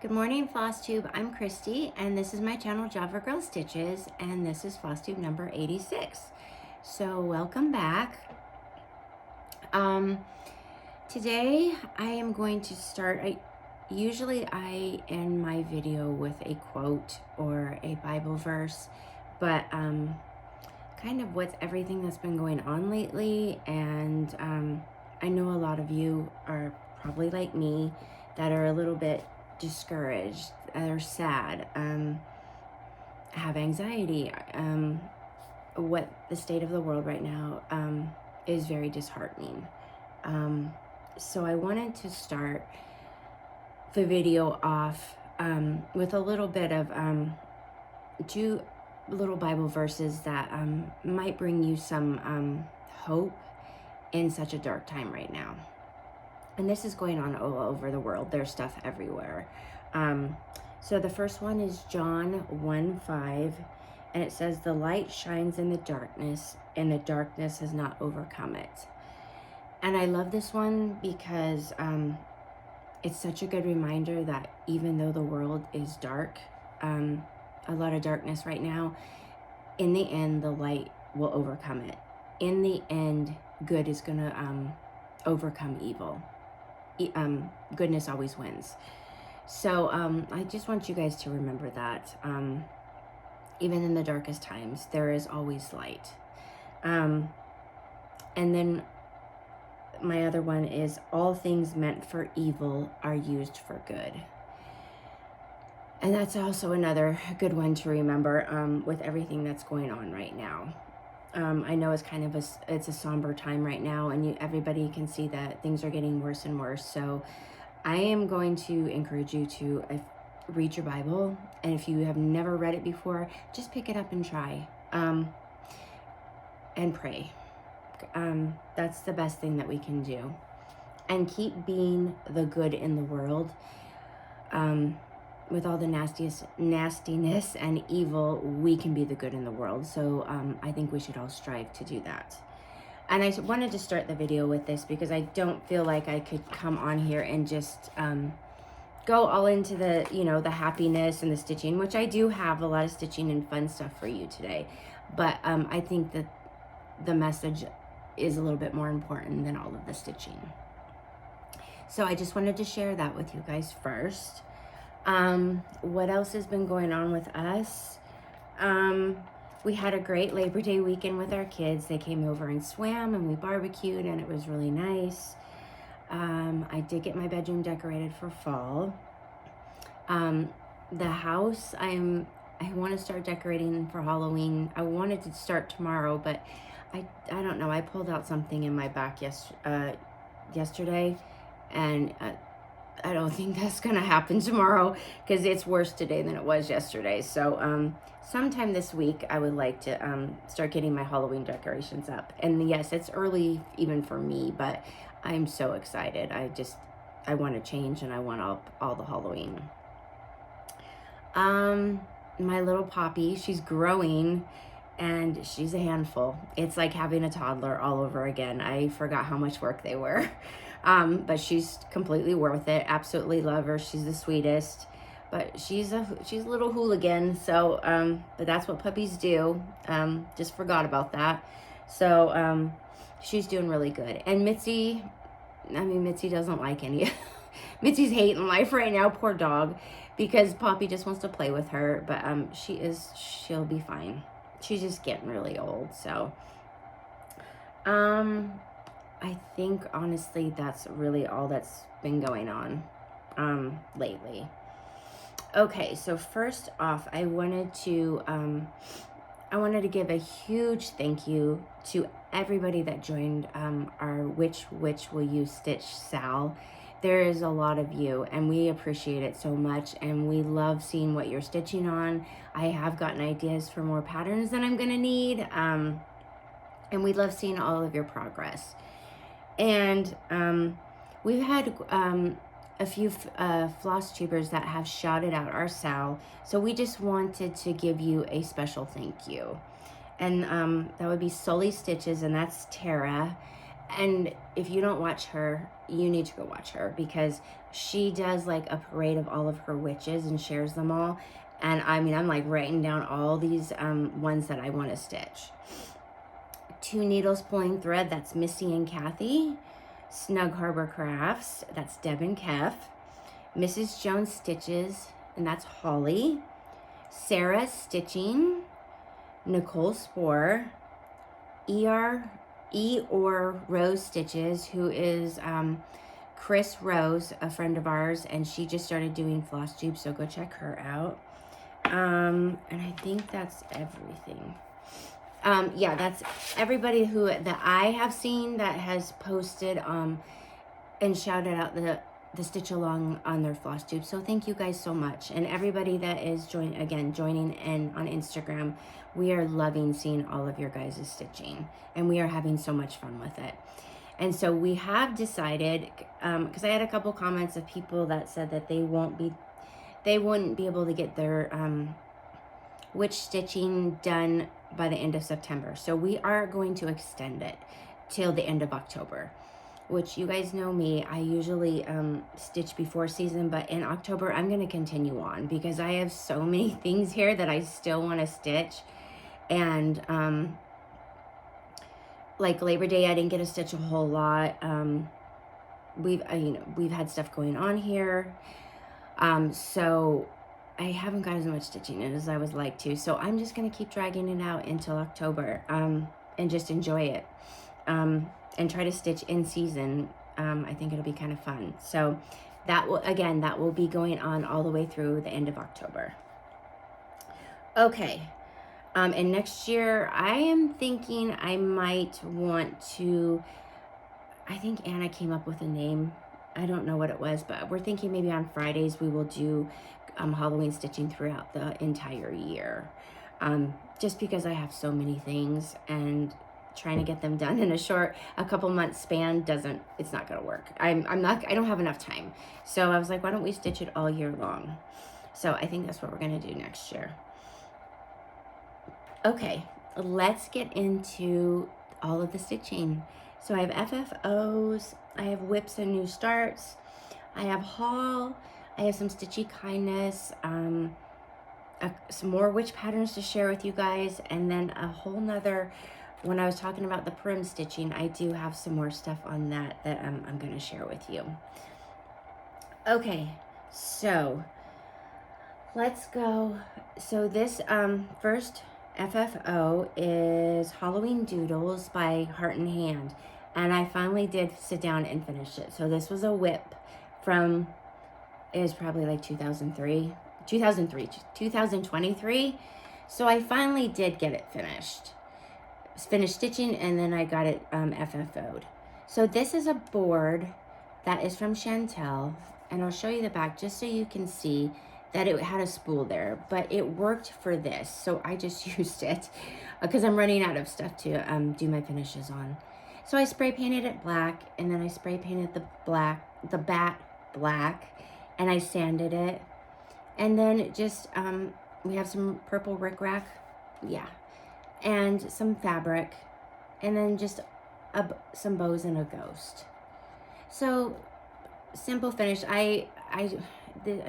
Good morning, Flosstube. I'm Christy, and this is my channel, Javagirlstitches, and this is Flosstube number 86. So welcome back. Today I am going to start. Usually I end my video with a quote or a Bible verse, but kind of what's everything that's been going on lately, and I know a lot of you are probably like me that are a little bit discouraged, or sad, have anxiety. What the state of the world right now is very disheartening. So I wanted to start the video off with a little bit of two little Bible verses that might bring you some hope in such a dark time right now. And this is going on all over the world. There's stuff everywhere. So the first one is John 1:5, and it says, "The light shines in the darkness, and the darkness has not overcome it." And I love this one because it's such a good reminder that even though the world is dark, a lot of darkness right now, in the end, the light will overcome it. In the end, good is going to overcome evil. Goodness always wins. So I just want you guys to remember that even in the darkest times, there is always light. And then my other one is, all things meant for evil are used for good. And that's also another good one to remember with everything that's going on right now. I know it's kind of it's a somber time right now, and everybody can see that things are getting worse and worse. So I am going to encourage you to read your Bible, and if you have never read it before, just pick it up and try, and pray. That's the best thing that we can do, and keep being the good in the world. With all the nastiness and evil, we can be the good in the world. So I think we should all strive to do that. And I wanted to start the video with this because I don't feel like I could come on here and just go all into the, the happiness and the stitching, which I do have a lot of stitching and fun stuff for you today. But I think that the message is a little bit more important than all of the stitching. So I just wanted to share that with you guys first. What else has been going on with us? We had a great Labor Day weekend with our kids. They came over and swam, and we barbecued, and it was really nice. I did get my bedroom decorated for fall. The house, I want to start decorating for Halloween. I wanted to start tomorrow, but I don't know. I pulled out something in my back yesterday, and I don't think that's gonna happen tomorrow because it's worse today than it was yesterday. So sometime this week I would like to start getting my Halloween decorations up. And yes, it's early even for me, but I'm so excited. I want to change, and I want all the Halloween. My little Poppy, she's growing, and she's a handful. It's like having a toddler all over again. I forgot how much work they were. But she's completely worth it. Absolutely love her. She's the sweetest. But she's a little hooligan. So, but that's what puppies do. Just forgot about that. So, she's doing really good. And Mitzi doesn't like any. Mitzi's hating life right now. Poor dog, because Poppy just wants to play with her. But she'll be fine. She's just getting really old. So, I think honestly that's really all that's been going on lately. Okay, so first off, I wanted to give a huge thank you to everybody that joined our Which Will You Stitch Sal. There is a lot of you, and we appreciate it so much, and we love seeing what you're stitching on. I have gotten ideas for more patterns that I'm gonna need, and we love seeing all of your progress. And we've had a few Flosstubers that have shouted out our Sal, so we just wanted to give you a special thank you. And that would be Sully Stitches, and that's Tara. And if you don't watch her, you need to go watch her, because she does like a parade of all of her witches and shares them all. And I mean, I'm like writing down all these ones that I want to stitch. 2 needles pulling thread, that's Missy and Kathy. Snug Harbor Crafts, that's Deb and Kev. Mrs. Jones Stitches, and that's Holly. Sarah Stitching. Nichol Spor. Eeyore Rose Stitches, who is Chris Rose, a friend of ours, and she just started doing Flosstube, so go check her out. And I think that's everything. Yeah, that's everybody who that I have seen that has posted and shouted out the stitch along on their Flosstube. So thank you guys so much. And everybody that is joining in on Instagram. We are loving seeing all of your guys' stitching, and we are having so much fun with it. And so we have decided, because I had a couple comments of people that said that they wouldn't be able to get their witch stitching done by the end of September. So we are going to extend it till the end of October, which you guys know me, I usually stitch before season, but in October I'm going to continue on because I have so many things here that I still want to stitch. And like Labor Day, I didn't get to stitch a whole lot. We've had stuff going on here, so I haven't got as much stitching in as I would like to. So I'm just gonna keep dragging it out until October, and just enjoy it, and try to stitch in season. I think it'll be kind of fun. So that will be going on all the way through the end of October. Okay. And next year, I am thinking I might want to, I think Anna came up with a name. I don't know what it was, but we're thinking maybe on Fridays we will do Halloween stitching throughout the entire year. Just because I have so many things, and trying to get them done in a couple months span it's not gonna work. I don't have enough time. So I was like, why don't we stitch it all year long? So I think that's what we're gonna do next year. Okay, let's get into all of the stitching. So I have FFOs, I have whips and new starts, I have haul, I have some Stitchy kindness, some more witch patterns to share with you guys, and then a whole nother, when I was talking about the prim stitching, I do have some more stuff on that I'm going to share with you. Okay, so let's go. So this first FFO is Halloween Doodles by Heart and Hand, and I finally did sit down and finish it. So this was a whip from, it was probably like 2023. So I finally did get it finished stitching, and then I got it FFO'd. So this is a board that is from Chantel, and I'll show you the back just so you can see that it had a spool there, but it worked for this, so I just used it because I'm running out of stuff to do my finishes on. So I spray painted it black, and then I spray painted the bat black, and I sanded it, and then just we have some purple rickrack, yeah, and some fabric, and then just some bows and a ghost. So simple finish.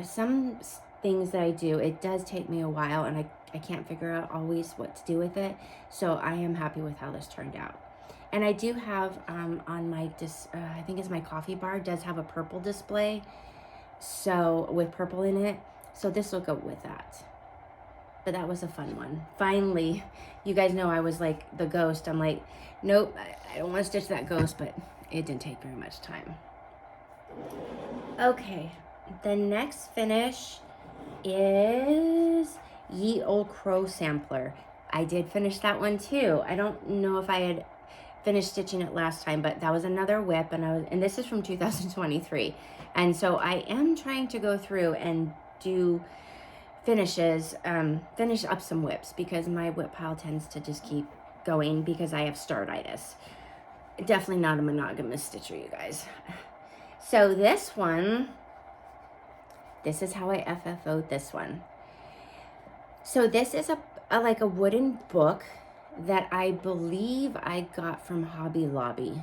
Some things that I do, it does take me a while, and I can't figure out always what to do with it. So I am happy with how this turned out. And I do have on my I think it's my coffee bar, does have a purple display, so with purple in it. So this will go with that. But that was a fun one. Finally, you guys know I was like the ghost. I'm like, nope, I don't want to stitch that ghost, but it didn't take very much time. Okay, the next finish is Ye Old Crow Sampler. I did finish that one too. I don't know if I had finished stitching it last time, but that was another whip, and this is from 2023. And so I am trying to go through and do finish up some whips, because my whip pile tends to just keep going because I have startitis. Definitely not a monogamous stitcher, you guys. So this is how I FFO'd this one. So this is like a wooden book that I believe I got from Hobby Lobby.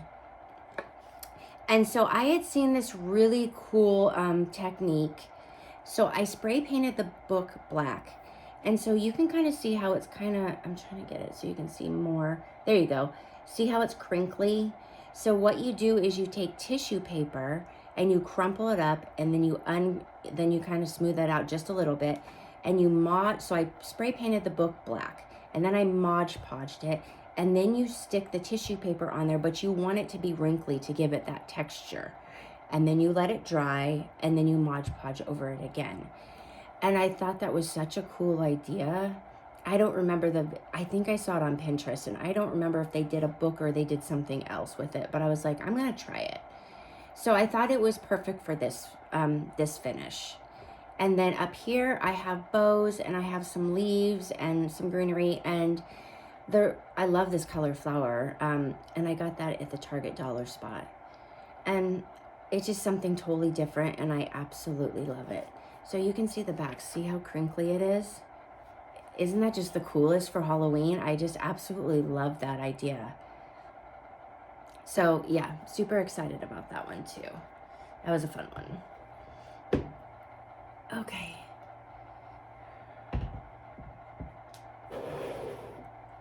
And so I had seen this really cool technique. So I spray painted the book black. And so you can kind of see how it's kind of, I'm trying to get it so you can see more. There you go. See how it's crinkly? So what you do is you take tissue paper and you crumple it up, and then you kind of smooth that out just a little bit, and you mod. So I spray painted the book black, and then I Mod Podged it, and then you stick the tissue paper on there, but you want it to be wrinkly to give it that texture. And then you let it dry, and then you Mod Podge over it again. And I thought that was such a cool idea. I don't remember I think I saw it on Pinterest, and I don't remember if they did a book or they did something else with it, but I was like, I'm gonna try it. So I thought it was perfect for this, this finish. And then up here, I have bows, and I have some leaves and some greenery, and I love this color flower, and I got that at the Target dollar spot. And it's just something totally different, and I absolutely love it. So you can see the back. See how crinkly it is? Isn't that just the coolest for Halloween? I just absolutely love that idea. So yeah, super excited about that one too. That was a fun one. Okay.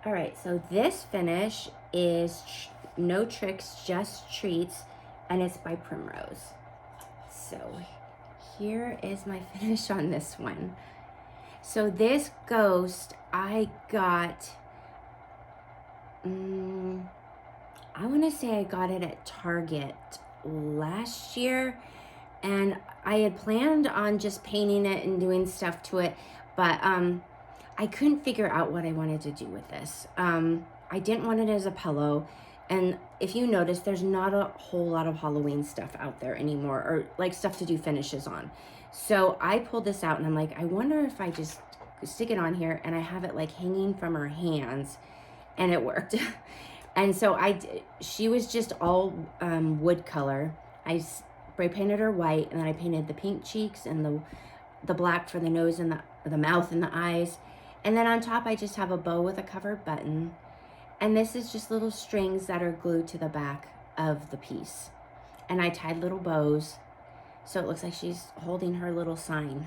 All right, so this finish is No Tricks, Just Treats, and it's by Primrose. So here is my finish on this one. So this ghost I got, I want to say I got it at Target last year, and I had planned on just painting it and doing stuff to it, but I couldn't figure out what I wanted to do with this. I didn't want it as a pillow, and if you notice, there's not a whole lot of Halloween stuff out there anymore, or like stuff to do finishes on. So I pulled this out, and I'm like, I wonder if I just stick it on here, and I have it like hanging from her hands, and it worked. And so she was just all wood color. I spray painted her white, and then I painted the pink cheeks and the black for the nose and the mouth and the eyes. And then on top, I just have a bow with a covered button. And this is just little strings that are glued to the back of the piece. And I tied little bows, so it looks like she's holding her little sign.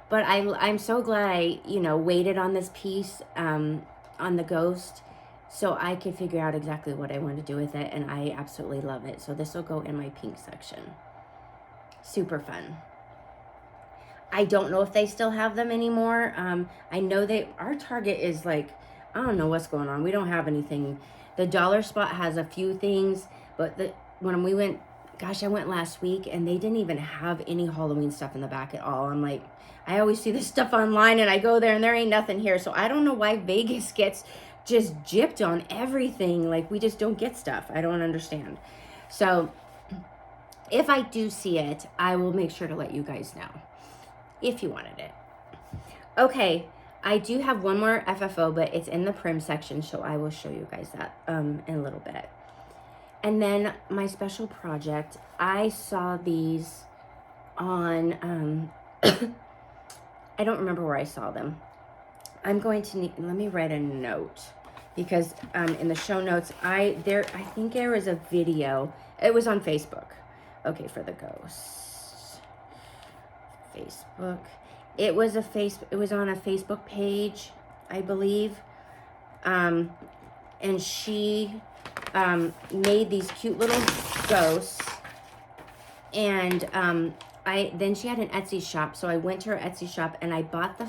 But I'm so glad I, waited on this piece, on the ghost, so I could figure out exactly what I want to do with it, and I absolutely love it. So this will go in my pink section. Super fun. I don't know if they still have them anymore. I know our Target is like, I don't know what's going on. We don't have anything. The dollar spot has a few things, but when we went, gosh, I went last week, and they didn't even have any Halloween stuff in the back at all. I'm like, I always see this stuff online, and I go there, and there ain't nothing here. So I don't know why Vegas gets just gypped on everything. Like, we just don't get stuff. I don't understand. So if I do see it, I will make sure to let you guys know if you wanted it. Okay, I do have one more FFO, but it's in the prim section, so I will show you guys that in a little bit. And then my special project, I saw these on, I don't remember where I saw them. I'm going to need, let me write a note, because in the show notes, I think there was a video. It was on Facebook. Okay, for the ghosts. Facebook. It was on a Facebook page, I believe. And she made these cute little ghosts, and then she had an Etsy shop, so I went to her Etsy shop and I bought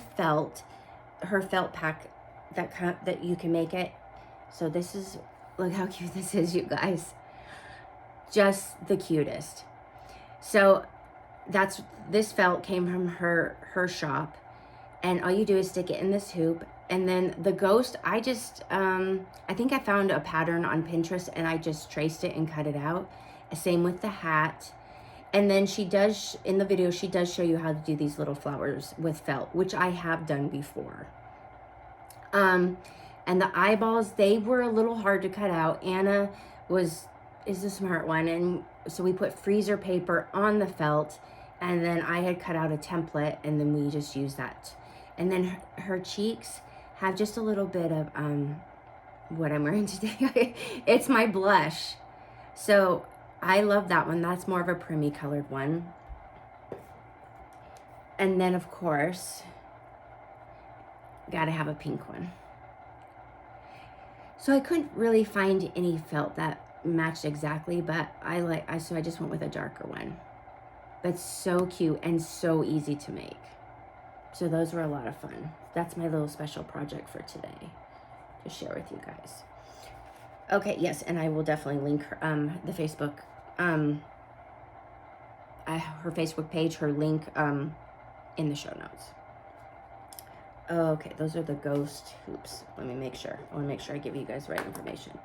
her felt pack that you can make it. So this is, look how cute this is, you guys. Just the cutest. So this felt came from her shop, and all you do is stick it in this hoop. And then the ghost, I think I found a pattern on Pinterest, and I just traced it and cut it out. Same with the hat. And then in the video, she does show you how to do these little flowers with felt, which I have done before. And the eyeballs, they were a little hard to cut out. Anna is the smart one, and so we put freezer paper on the felt, and then I had cut out a template, and then we just used that. And then her cheeks have just a little bit of what I'm wearing today. It's my blush. So I love that one. That's more of a primmy colored one. And then, of course, gotta have a pink one. So I couldn't really find any felt that matched exactly, but so I just went with a darker one. But so cute and so easy to make. So those were a lot of fun. That's my little special project for today to share with you guys. Okay, yes, and I will definitely link her, the Facebook, her Facebook page, her link in the show notes. Okay, those are the ghost hoops. Let me make sure. I want to make sure I give you guys the right information.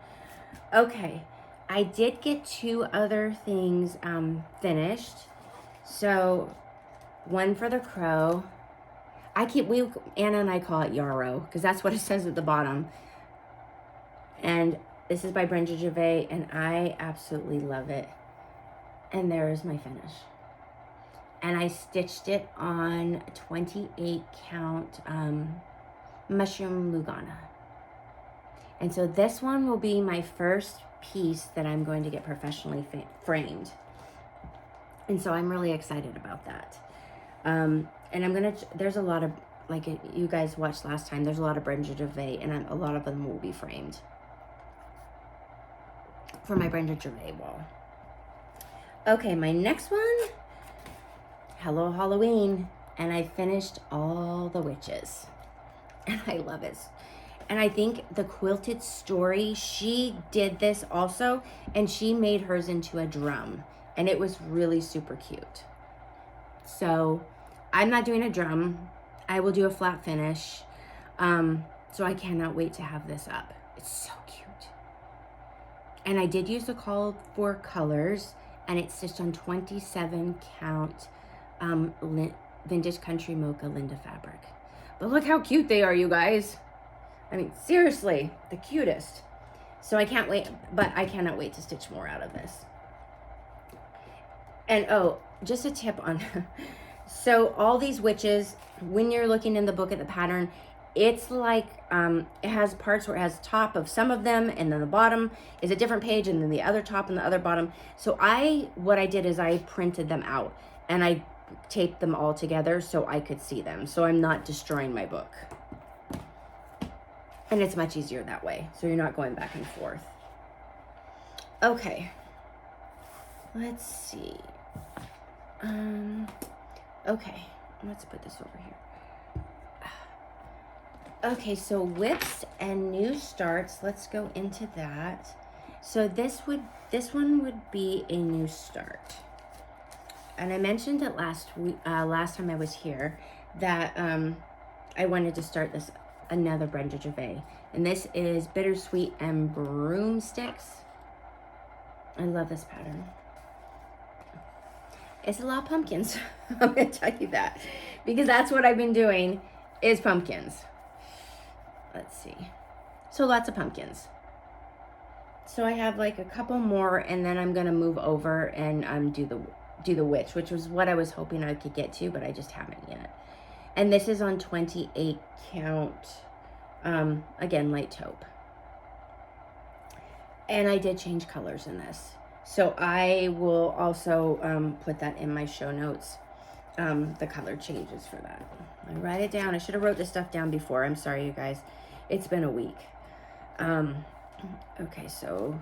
Okay, I did get 2 other things finished. So, one for the crow. Anna and I call it yarrow, because that's what it says at the bottom. And this is by Brenda Gervais, and I absolutely love it. And there is my finish. And I stitched it on 28 count mushroom Lugana. And so this one will be my first piece that I'm going to get professionally framed. And so I'm really excited about that. And there's a lot of, like you guys watched last time, there's a lot of Brenda Gervais, and a lot of them will be framed for my Brenda Gervais wall. Okay, my next one, Hello Halloween, and I finished all the witches, and I love it. And I think the Quilted Story, she did this also, and she made hers into a drum, and it was really super cute. So I'm not doing a drum. I will do a flat finish. So I cannot wait to have this up. It's so cute. And I did use the called for colors, and it's stitched on 27 count vintage country mocha Linda fabric. But look how cute they are, you guys. I mean, seriously, the cutest. So I can't wait, but I cannot wait to stitch more out of this. And oh, just a tip on, so all these witches, when you're looking in the book at the pattern, it's like, it has parts where it has top of some of them, and then the bottom is a different page, and then the other top and the other bottom. So what I did is I printed them out, and I taped them all together so I could see them, so I'm not destroying my book. And it's much easier that way, so you're not going back and forth. Okay, let's see. Okay, let's put this over here. Okay, so whips and new starts. Let's go into that. So this one would be a new start. And I mentioned it last time I was here that I wanted to start another Brenda Gervais. And this is Bittersweet and Broomsticks. I love this pattern. It's a lot of pumpkins. I'm going to tell you that. Because that's what I've been doing, is pumpkins. Let's see. So lots of pumpkins. So I have like a couple more, and then I'm going to move over and do the witch, which was what I was hoping I could get to, but I just haven't yet. And this is on 28 count, again, light taupe. And I did change colors in this. So I will also put that in my show notes, the color changes for that. I write it down. I should have wrote this stuff down before. I'm sorry, you guys. It's been a week. Okay, so...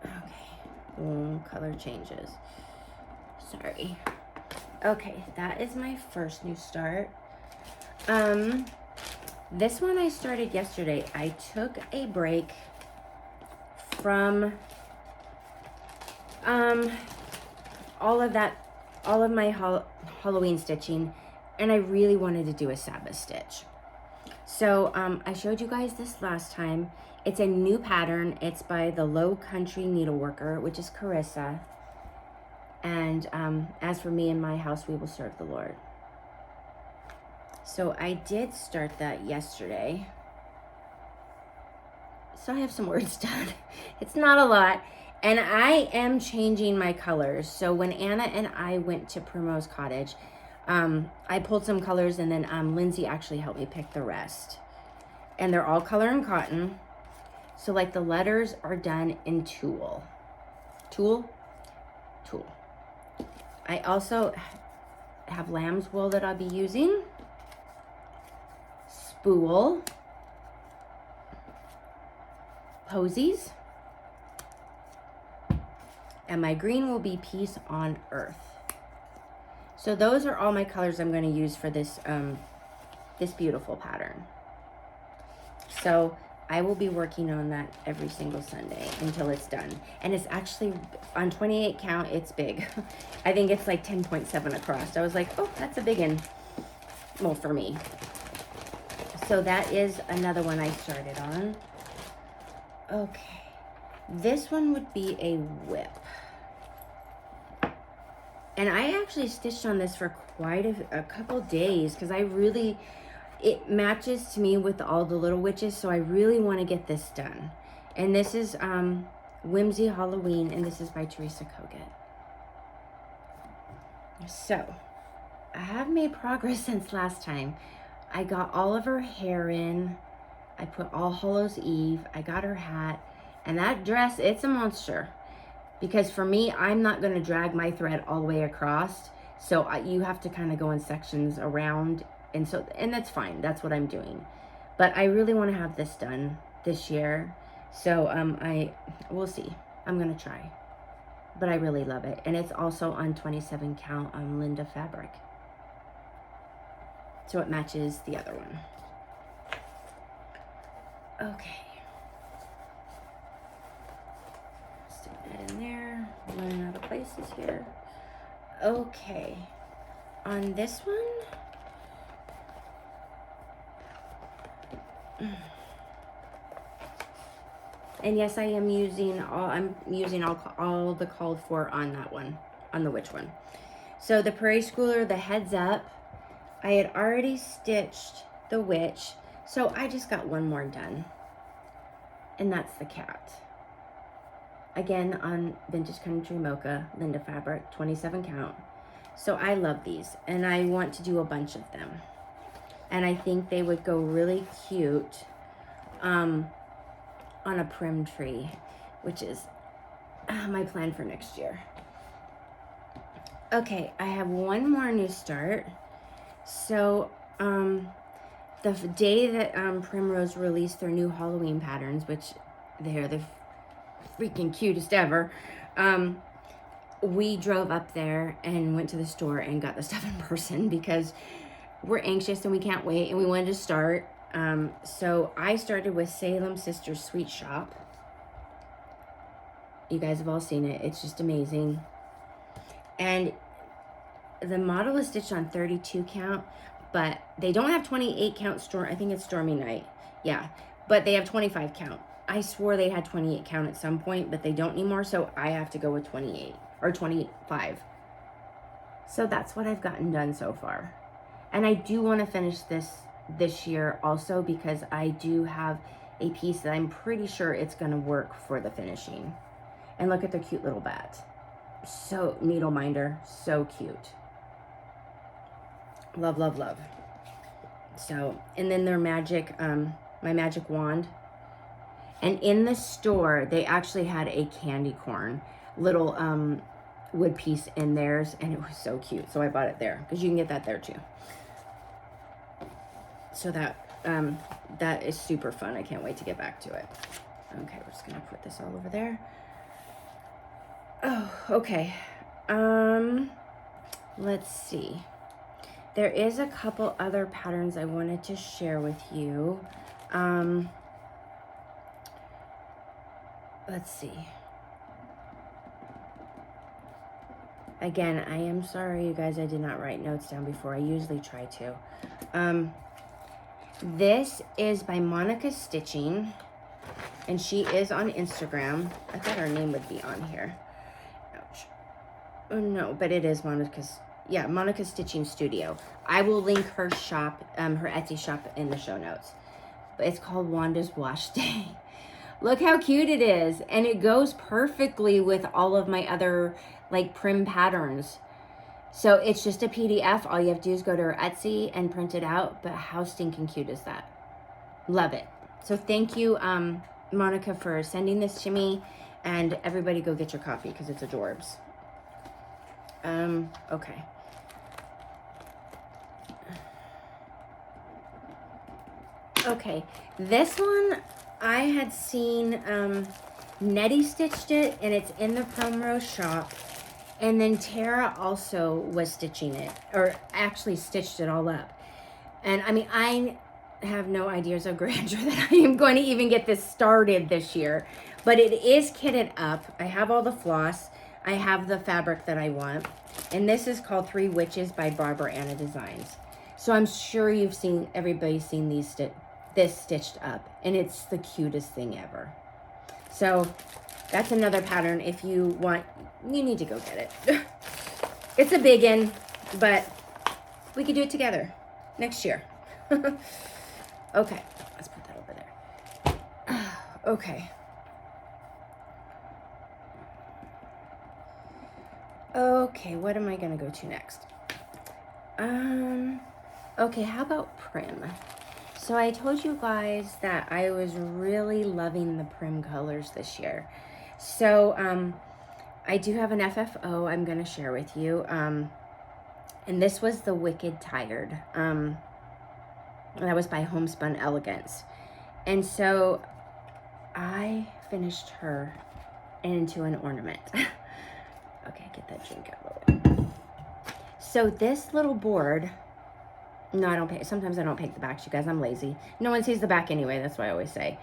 Okay, color changes. Sorry. Okay, that is my first new start. This one I started yesterday. I took a break from all of my Halloween stitching, and I really wanted to do a Sabbath stitch. So I showed you guys this last time. It's a new pattern. It's by the Low Country Needleworker, which is Carissa. And as for me and my house, we will serve the Lord. So I did start that yesterday. So I have some words done. It's not a lot. And I am changing my colors. So when Anna and I went to Primrose Cottage, I pulled some colors, and then Lindsay actually helped me pick the rest. And they're all color and cotton. So like the letters are done in tulle. Tulle? Tulle. I also have lamb's wool that I'll be using. Spool. Posies. And my green will be Peace on Earth. So those are all my colors I'm going to use for this this beautiful pattern. So I will be working on that every single Sunday until it's done. And it's actually, on 28 count, it's big. I think it's like 10.7 across. I was like, oh, that's a big one. Well, for me. So that is another one I started on. Okay. This one would be a whip. And I actually stitched on this for quite a couple days because I really, it matches to me with all the little witches, so I really want to get this done. And this is Whimsy Halloween, and this is by Teresa Kogut. So, I have made progress since last time. I got all of her hair in. I put All Hallows Eve. I got her hat. And that dress, it's a monster. Because for me, I'm not going to drag my thread all the way across. So you have to kind of go in sections around. And that's fine. That's what I'm doing. But I really want to have this done this year. So we'll see. I'm going to try. But I really love it. And it's also on 27 count on Linda fabric. So it matches the other one. Okay. Stick that in there. Running out of places here. Okay. On this one, and yes, I am using all the called for on that one, on the witch one. So the Prairie Schooler, the heads up, I had already stitched the witch, so I just got one more done, and that's the cat. Again, on Vintage Country Mocha, Linda fabric, 27 count. So I love these, and I want to do a bunch of them. And I think they would go really cute on a prim tree, which is my plan for next year. Okay, I have one more new start. So the day that Primrose released their new Halloween patterns, which they're the freaking cutest ever, we drove up there and went to the store and got the stuff in person because we're anxious and we can't wait and we wanted to start. So I started with Salem Sisters Sweet Shop. You guys have all seen it. It's just amazing. And the model is stitched on 32 count, but they don't have 28 count I think it's Stormy Night. Yeah, but they have 25 count. I swore they had 28 count at some point, but they don't anymore, so I have to go with 28 or 25. So that's what I've gotten done so far. And I do want to finish this year also because I do have a piece that I'm pretty sure it's going to work for the finishing. And look at the cute little bat. So, needle minder, so cute. Love, love, love. So, and then their magic, my magic wand. And in the store, they actually had a candy corn little wood piece in theirs, and it was so cute. So I bought it there because you can get that there too. So that is super fun. I can't wait to get back to it. Okay, we're just gonna put this all over there. Oh, okay. Let's see. There is a couple other patterns I wanted to share with you. Let's see. Again, I am sorry, you guys, I did not write notes down before. I usually try to. This is by Monica Stitching, and she is on Instagram. I thought her name would be on here. Ouch. Oh, no, but it is Monica's. Yeah, Monica Stitching Studio. I will link her shop, her Etsy shop in the show notes. But it's called Wanda's Wash Day. Look how cute it is. And it goes perfectly with all of my other like prim patterns. So it's just a PDF. All you have to do is go to her Etsy and print it out. But how stinking cute is that? Love it. So thank you, Monica for sending this to me, and everybody go get your coffee because it's adorbs. Okay. Okay, this one I had seen Nettie stitched it, and it's in the promo shop. And then Tara also was stitching it, or actually stitched it all up. And I mean, I have no ideas of grandeur that I am going to even get this started this year. But it is kitted up. I have all the floss. I have the fabric that I want. And this is called 3 Witches by Barbara Anna Designs. So I'm sure you've seen, everybody's seen this stitched up. And it's the cutest thing ever. So that's another pattern. If you want, you need to go get it. It's a big one, but we could do it together next year. Okay, let's put that over there. Okay. Okay, what am I gonna go to next? Okay, how about prim? So I told you guys that I was really loving the prim colors this year. So I do have an FFO I'm going to share with you. And this was the Wicked Tired. That was by Homespun Elegance. And so I finished her into an ornament. Okay, get that drink out of the way. So this little board, no, I don't paint. Sometimes I don't paint the backs, you guys. I'm lazy. No one sees the back anyway. That's what I always say.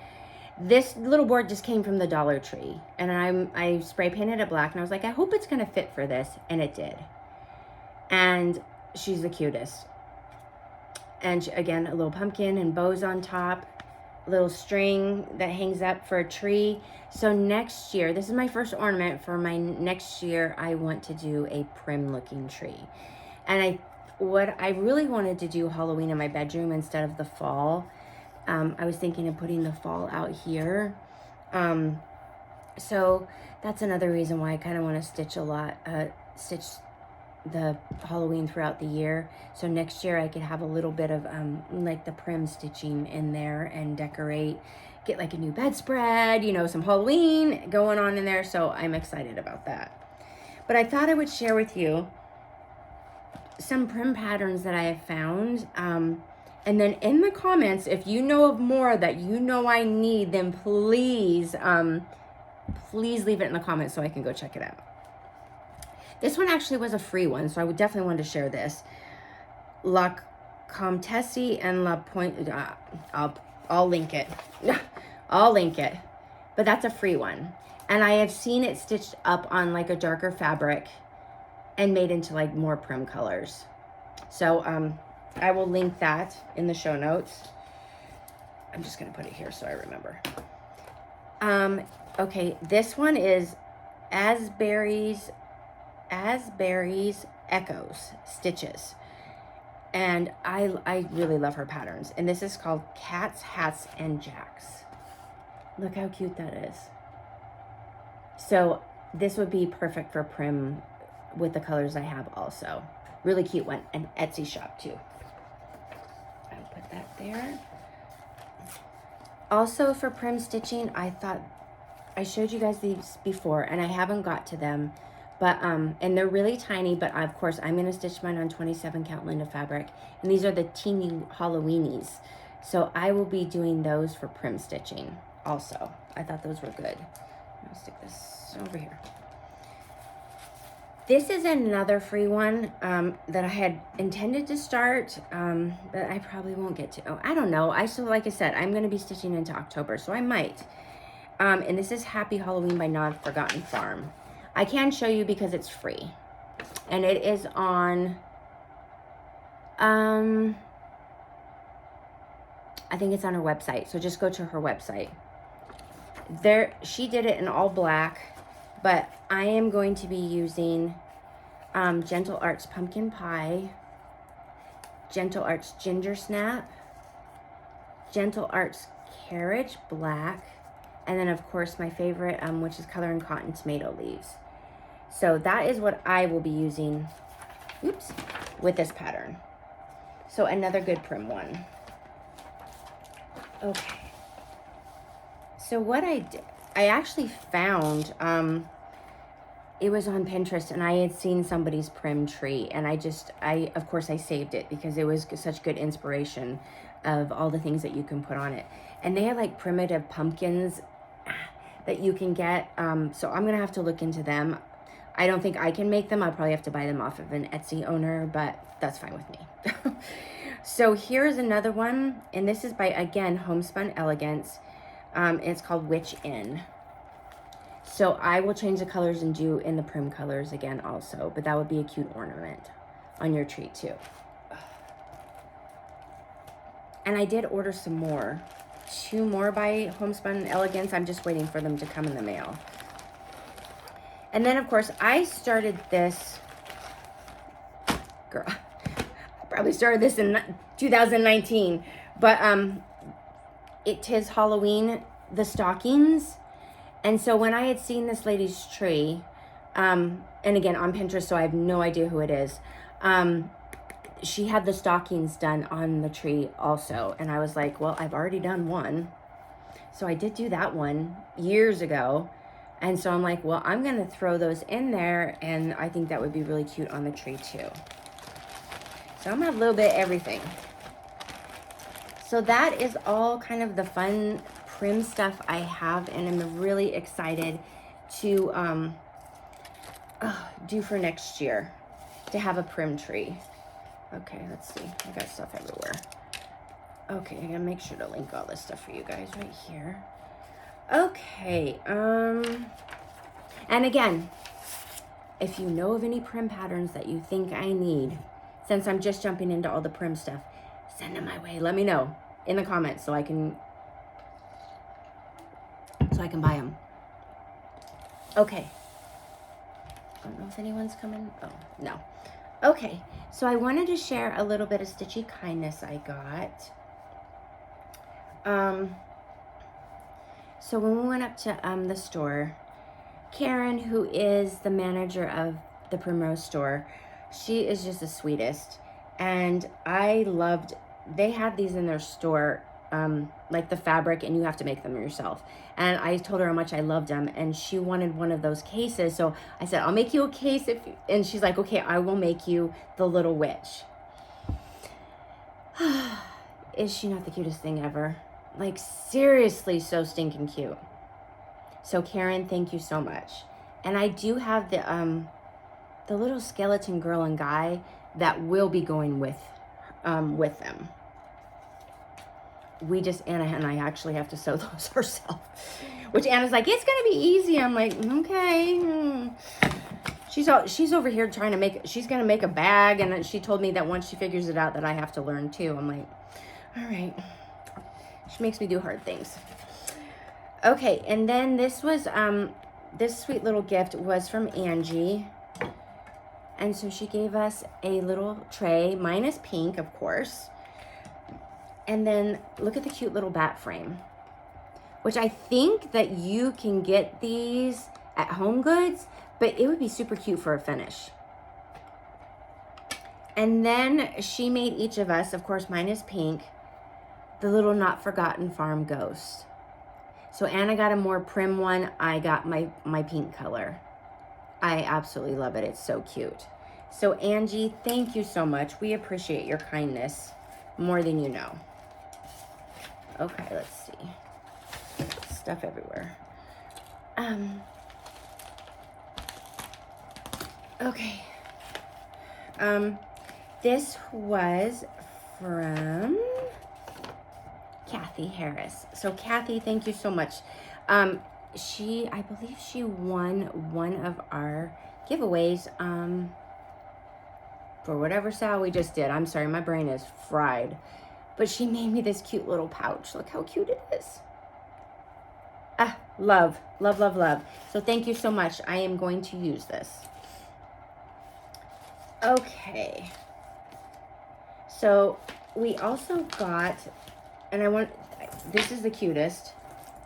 This little board just came from the Dollar Tree, and I spray painted it black, and I was like, I hope it's gonna fit for this, and it did. And she's the cutest. And again, a little pumpkin and bows on top, a little string that hangs up for a tree. So next year, this is my first ornament. For my next year, I want to do a prim looking tree. And what I really wanted to do Halloween in my bedroom instead of the fall. I was thinking of putting the fall out here. So that's another reason why I kind of want to stitch the Halloween throughout the year. So next year I could have a little bit of like the prim stitching in there and decorate, get like a new bedspread, you know, some Halloween going on in there. So I'm excited about that. But I thought I would share with you some prim patterns that I have found. And then in the comments, if you know of more that you know I need, then please, please leave it in the comments so I can go check it out. This one actually was a free one, so I would definitely want to share this. La Comtesse and La Point, I'll link it. I'll link it. But that's a free one. And I have seen it stitched up on like a darker fabric and made into like more prim colors. So, I will link that in the show notes. I'm just going to put it here so I remember. Okay, this one is Asbury's Echoes Stitches. And I really love her patterns. And this is called Cats, Hats, and Jacks. Look how cute that is. So this would be perfect for prim with the colors I have also. Really cute one. And Etsy shop too. Put that there. Also for prim stitching, I thought I showed you guys these before and I haven't got to them, but and they're really tiny, but of course I'm going to stitch mine on 27 count Linda fabric, and these are the teeny Halloweenies, so I will be doing those for prim stitching also. I thought those were good. I'll stick this over here. This is another free one that I had intended to start, but I probably won't get to. Oh, I don't know. Like I said, I'm going to be stitching into October, so I might. And this is Happy Halloween by Not Forgotten Farm. I can show you because it's free. And it is on, I think it's on her website, so just go to her website. She did it in all black. But I am going to be using Gentle Arts Pumpkin Pie, Gentle Arts Ginger Snap, Gentle Arts Carriage Black, and then of course my favorite, which is Color and Cotton Tomato Leaves. So that is what I will be using, with this pattern. So another good prim one. Okay. So what I did, I actually found, it was on Pinterest, and I had seen somebody's prim tree, and of course I saved it because it was such good inspiration of all the things that you can put on it. And they have like primitive pumpkins that you can get. So I'm gonna have to look into them. I don't think I can make them. I'll probably have to buy them off of an Etsy owner, but that's fine with me. So here's another one, and this is by, again, Homespun Elegance. It's called Witch Inn. So I will change the colors and do in the prim colors again also, but that would be a cute ornament on your tree too. And I did order some more. 2 more by Homespun Elegance. I'm just waiting for them to come in the mail. And then, of course, I started this, girl, I probably started this in 2019, but it is Halloween, the stockings. And so when I had seen this lady's tree, and again, on Pinterest, so I have no idea who it is, she had the stockings done on the tree also. And I was like, well, I've already done one. So I did do that one years ago. And so I'm like, well, I'm going to throw those in there, and I think that would be really cute on the tree too. So I'm going to have a little bit of everything. So that is all kind of the fun prim stuff I have, and I'm really excited to do for next year, to have a prim tree. Okay, let's see. I got stuff everywhere. Okay, I'm going to make sure to link all this stuff for you guys right here. Okay, and again, if you know of any prim patterns that you think I need, since I'm just jumping into all the prim stuff, send them my way. Let me know in the comments so I can buy them. Okay. I don't know if anyone's coming. Oh, no. Okay, so I wanted to share a little bit of Stitchy kindness I got. So when we went up to the store, Karen, who is the manager of the Primrose store, she is just the sweetest. And I loved, they had these in their store, like the fabric, and you have to make them yourself. And I told her how much I loved them, and she wanted one of those cases. So I said, I'll make you a case if you, and she's like, okay, I will make you the little witch. Is she not the cutest thing ever? Like, seriously, so stinking cute. So Karen, thank you so much. And I do have the little skeleton girl and guy that will be going with them. We just, Anna and I actually have to sew those ourselves. Which Anna's like, it's gonna be easy. I'm like, okay. She's over here trying to make, she's gonna make a bag, and then she told me that once she figures it out that I have to learn too. I'm like, all right. She makes me do hard things. Okay, and then this was, this sweet little gift was from Angie. And so she gave us a little tray. Mine is pink, of course. And then look at the cute little bat frame, which I think that you can get these at Home Goods, but it would be super cute for a finish. And then she made each of us, of course, mine is pink, the little Not Forgotten Farm Ghost. So Anna got a more prim one. I got my pink color. I absolutely love it. It's so cute. So Angie, thank you so much. We appreciate your kindness more than you know. Okay, let's see. Stuff everywhere. Okay. This was from Kathy Harris. So Kathy, thank you so much. I believe she won one of our giveaways for whatever sale we just did. I'm sorry, my brain is fried. But she made me this cute little pouch. Look how cute it is. Ah, love, love, love, love. So thank you so much. I am going to use this. Okay. So we also got, and this is the cutest,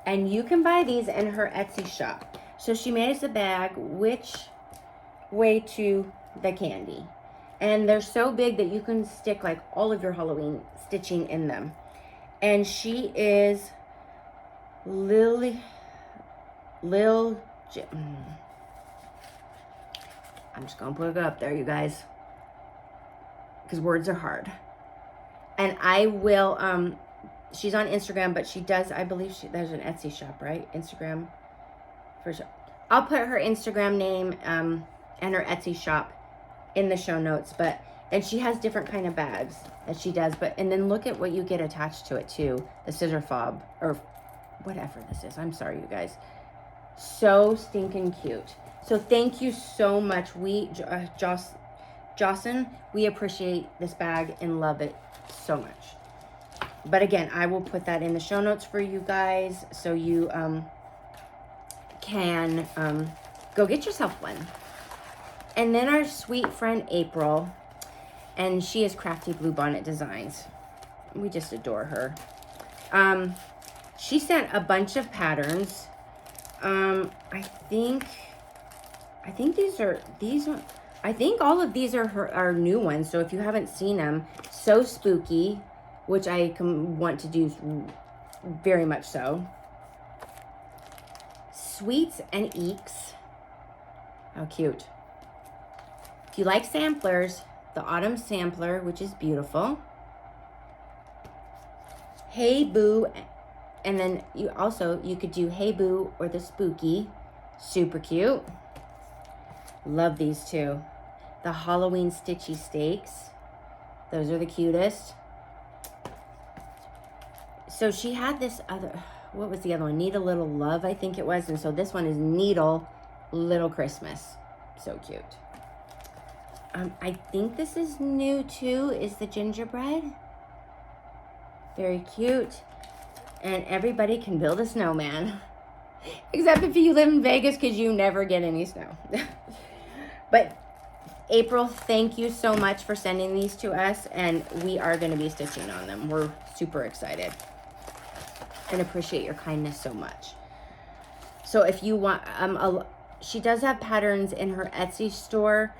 and you can buy these in her Etsy shop. So she made us a bag, which way to the candy. And they're so big that you can stick like all of your Halloween stitching in them. And she is Lil, I'm just gonna put it up there, you guys, because words are hard. And I will, she's on Instagram, but she does, I believe there's an Etsy shop, right? Instagram for sure. I'll put her Instagram name and her Etsy shop in the show notes, and she has different kind of bags that she does, and then look at what you get attached to it too. The scissor fob, or whatever this is. I'm sorry, you guys. So stinking cute. So thank you so much. Jocelyn, we appreciate this bag and love it so much. But again, I will put that in the show notes for you guys, so you can go get yourself one. And then our sweet friend April, and she is Crafty Blue Bonnet Designs. We just adore her. She sent a bunch of patterns. I think all of these are her new ones. So if you haven't seen them, So Spooky, which I want to do very much so. Sweets and Eeks. How cute. If you like samplers, the Autumn Sampler, which is beautiful. Hey Boo, and then you could do Hey Boo or the Spooky. Super cute. Love these two. The Halloween Stitchy Steaks. Those are the cutest. So she had this other, what was the other one? Need a Little Love, I think it was. And so this one is Needle Little Christmas. So cute. I think this is new too, is the gingerbread. Very cute. And everybody can build a snowman. Except if you live in Vegas, because you never get any snow. But April, thank you so much for sending these to us. And we are going to be stitching on them. We're super excited. And appreciate your kindness so much. So if you want, she does have patterns in her Etsy store.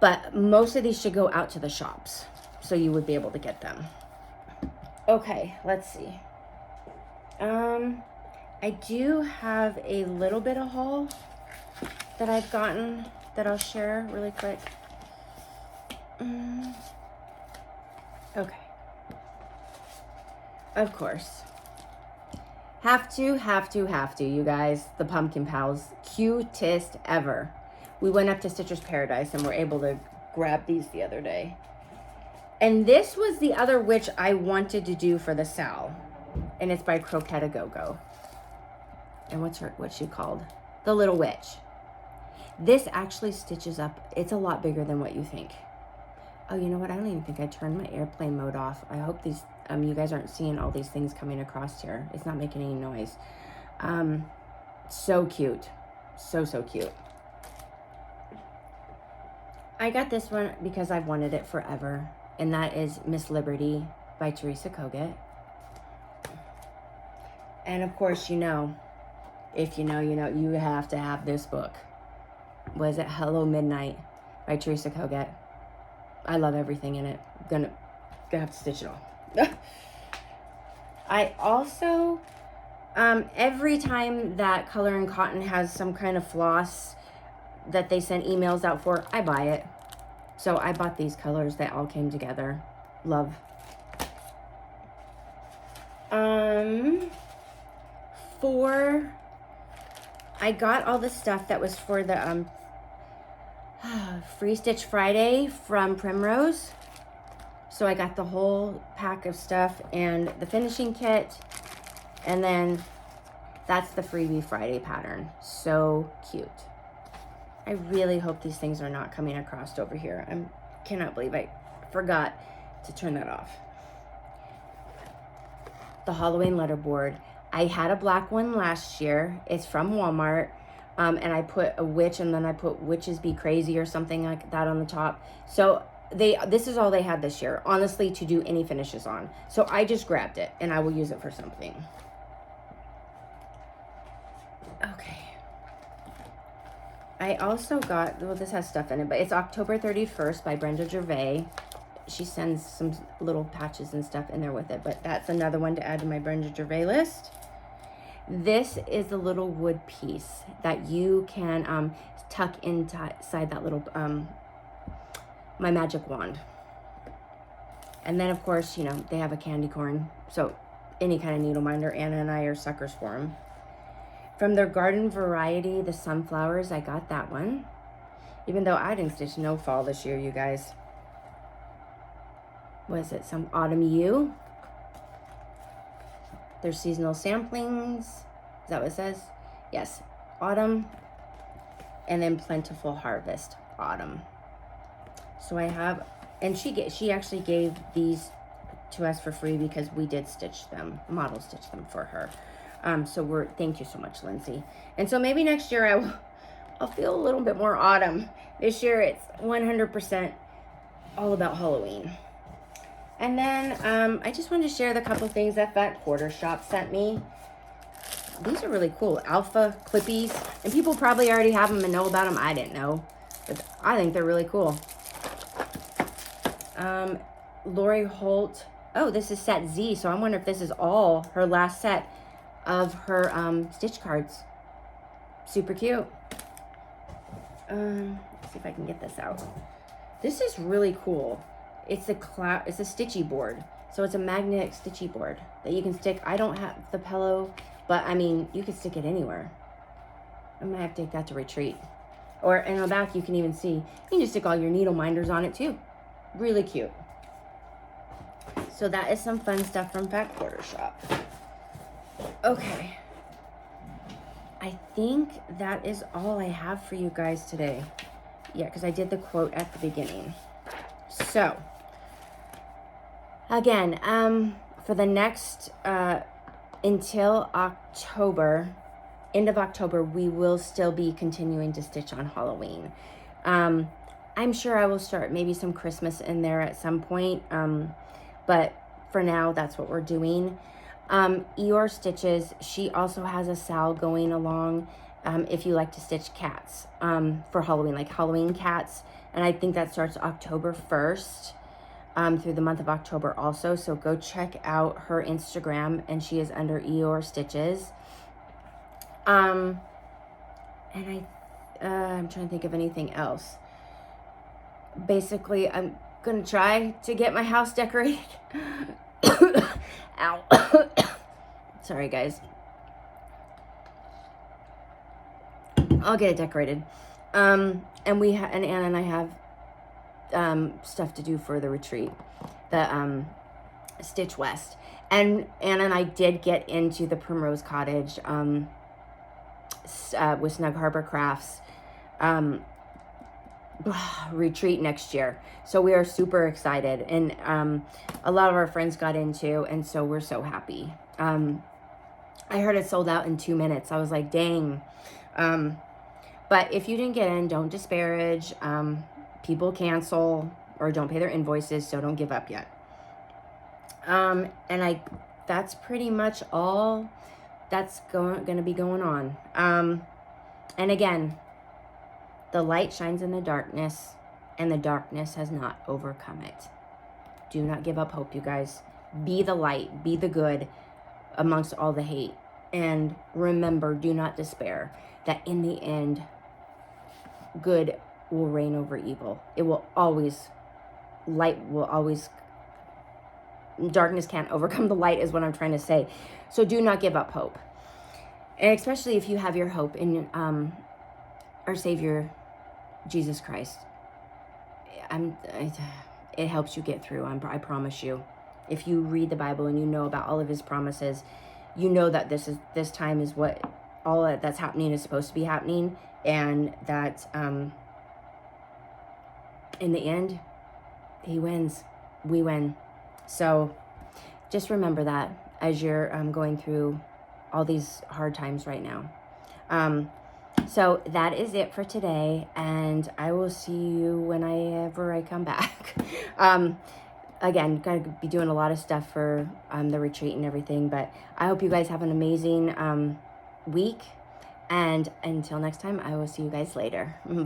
But most of these should go out to the shops. So you would be able to get them. Okay, let's see. I do have a little bit of haul that I've gotten that I'll share really quick. Okay. Of course. Have to, you guys. The Pumpkin Pals. Cutest ever. We went up to Stitcher's Paradise and were able to grab these the other day. And this was the other witch I wanted to do for the Sal. And it's by Croquette Go-Go. And what's she called? The Little Witch. This actually stitches up. It's a lot bigger than what you think. Oh, you know what? I don't even think I turned my airplane mode off. I hope these, you guys aren't seeing all these things coming across here. It's not making any noise. So cute. So cute. I got this one because I've wanted it forever. And that is Miss Liberty by Teresa Kogut. And of course, you know, if you know, you know, you have to have this book. Was it Hello Midnight by Teresa Kogut? I love everything in it. Gonna have to stitch it all. I also, every time that Color and Cotton has some kind of floss that they send emails out for, I buy it. So I bought these colors. They all came together. Love. I got all the stuff that was for the Free Stitch Friday from Primrose. So I got the whole pack of stuff and the finishing kit. And then that's the Freebie Friday pattern. So cute. I really hope these things are not coming across over here. I cannot believe I forgot to turn that off. The Halloween letterboard. I had a black one last year. It's from Walmart. And I put a witch and then I put Witches Be Crazy or something like that on the top. So this is all they had this year, honestly, to do any finishes on. So I just grabbed it and I will use it for something. Okay. I also got, well, this has stuff in it, but it's October 31st by Brenda Gervais. She sends some little patches and stuff in there with it, but that's another one to add to my Brenda Gervais list. This is a little wood piece that you can tuck inside that little, my magic wand. And then, of course, you know, they have a candy corn. So any kind of needle minder, Anna and I are suckers for them. From their garden variety, the sunflowers, I got that one. Even though I didn't stitch no fall this year, you guys. What is it? Some autumn yew. Their seasonal samplings. Is that what it says? Yes. Autumn. And then plentiful harvest. Autumn. So I have, and she actually gave these to us for free because we did stitch them, model stitch them for her. So thank you so much, Lindsay. And so maybe next year I'll feel a little bit more autumn. This year it's 100% all about Halloween. And then I just wanted to share the couple things that Fat Quarter Shop sent me. These are really cool, alpha clippies. And people probably already have them and know about them. I didn't know, but I think they're really cool. Lori Holt. Oh, this is set Z, so I wonder if this is all her last set of her stitch cards. Super cute. Let's see if I can get this out. This is really cool. It's a stitchy board. So it's a magnetic stitchy board that you can stick. I don't have the pillow, but I mean, you can stick it anywhere. I might have to take that to retreat. Or in the back, you can even see, you can just stick all your needle minders on it too. Really cute. So that is some fun stuff from Fat Quarter Shop. Okay. I think that is all I have for you guys today. Yeah, because I did the quote at the beginning. So, again, for the next, until October, end of October, we will still be continuing to stitch on Halloween. I'm sure I will start maybe some Christmas in there at some point. But for now, that's what we're doing. Eeyore Stitches, she also has a sale going along if you like to stitch cats for Halloween, like Halloween cats. And I think that starts October 1st through the month of October also. So go check out her Instagram, and she is under Eeyore Stitches. And I'm trying to think of anything else. Basically, I'm gonna try to get my house decorated. Ow. Sorry, guys. I'll get it decorated. And Anna and I have stuff to do for the retreat, the Stitch West. And Anna and I did get into the Primrose Cottage with Snug Harbor Crafts retreat next year. So we are super excited, and a lot of our friends got into, and so we're so happy. I heard it sold out in 2 minutes. I was like, dang. But if you didn't get in, don't disparage. People cancel or don't pay their invoices, so don't give up yet. And that's pretty much all that's going to be going on. And again, the light shines in the darkness, and the darkness has not overcome it. Do not give up hope, you guys. Be the light, be the good amongst all the hate. And remember, do not despair, that in the end, good will reign over evil. It will always, light will always, darkness can't overcome the light is what I'm trying to say. So do not give up hope. And especially if you have your hope in our Savior, Jesus Christ. It helps you get through, I promise you. If you read the Bible and you know about all of his promises, you know that this time is what all that's happening is supposed to be happening, and that in the end, he wins. We win. So just remember that as you're going through all these hard times right now. So that is it for today, and I will see you whenever I come back. Again, going to be doing a lot of stuff for the retreat and everything, but I hope you guys have an amazing week, and until next time, I will see you guys later. Bye.